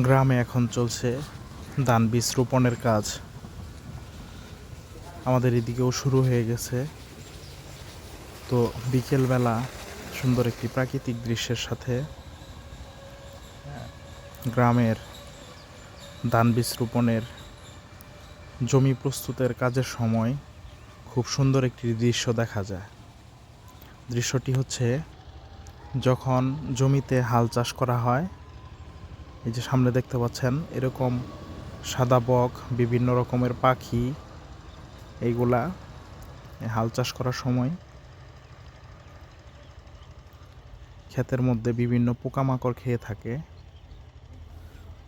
গ্রামে এখন চলছে ধান বীজ রোপণের কাজ। আমাদের এদিকেও শুরু হয়ে গেছে। তো বিকেলবেলা সুন্দর একটি প্রাকৃতিক দৃশ্যের সাথে গ্রামের ধান বীজ রোপণের জমি প্রস্তুতের কাজের সময় খুব সুন্দর একটি দৃশ্য দেখা যায়। দৃশ্যটি হচ্ছে যখন জমিতে হাল চাষ করা হয়, এই যে সামনে দেখতে পাচ্ছেন এরকম সাদা বক, বিভিন্ন রকমের পাখি, এইগুলা হাল চাষ করার সময় ক্ষেতের মধ্যে বিভিন্ন পোকামাকড় খেয়ে থাকে।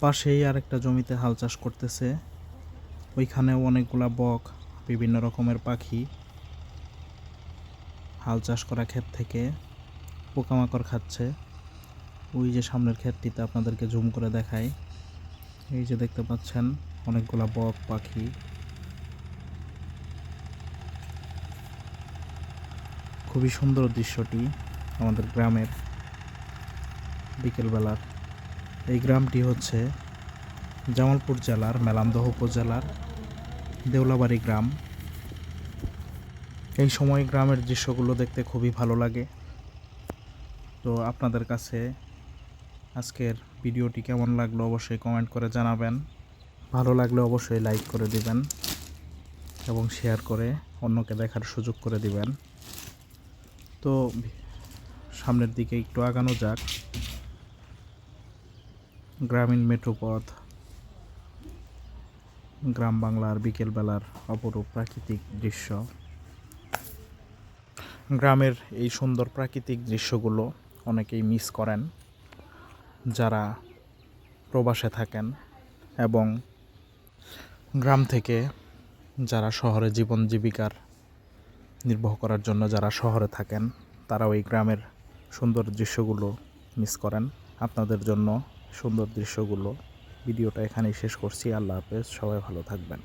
পাশেই আরেকটা জমিতে হাল চাষ করতেছে, ওইখানেও অনেকগুলা বক, বিভিন্ন রকমের পাখি হাল চাষ করা ক্ষেত থেকে পোকামাকড় খাচ্ছে। ওই যে সামনের ক্ষেতটিতে আপনাদেরকে জুম করে দেখাই, এই যে দেখতে পাচ্ছেন অনেকগুলা বক পাখি। খুবই সুন্দর দৃশ্যটি আমাদের গ্রামের বিকেলবেলার। এই গ্রামটি হচ্ছে জামালপুর জেলার মেলান্দহ উপজেলার দেউলাবাড়ি গ্রাম। এই সময় গ্রামের দৃশ্যগুলো দেখতে খুবই ভালো লাগে। তো আপনাদের কাছে আজকের ভিডিওটি কেমন লাগলো অবশ্যই কমেন্ট করে জানাবেন। ভালো লাগলে অবশ্যই লাইক করে দিবেন এবং শেয়ার করে অন্যকে দেখার সুযোগ করে দিবেন। তো সামনের দিকে একটু আগানো যাক। গ্রামীণ মেঠোপথ, গ্রাম বাংলার বিকেলবেলার অপরূপ প্রাকৃতিক দৃশ্য। গ্রামের এই সুন্দর প্রাকৃতিক দৃশ্যগুলো অনেকেই মিস করেন, যারা প্রবাসে থাকেন এবং গ্রাম থেকে যারা শহরে জীবন জীবিকার নির্বাহ করার জন্য যারা শহরে থাকেন, তারা ওই গ্রামের সুন্দর দৃশ্যগুলো মিস করেন। আপনাদের জন্য সুন্দর দৃশ্যগুলো ভিডিওটা এখানেই শেষ করছি। আল্লাহ হাফেজ, সবাই ভালো থাকবেন।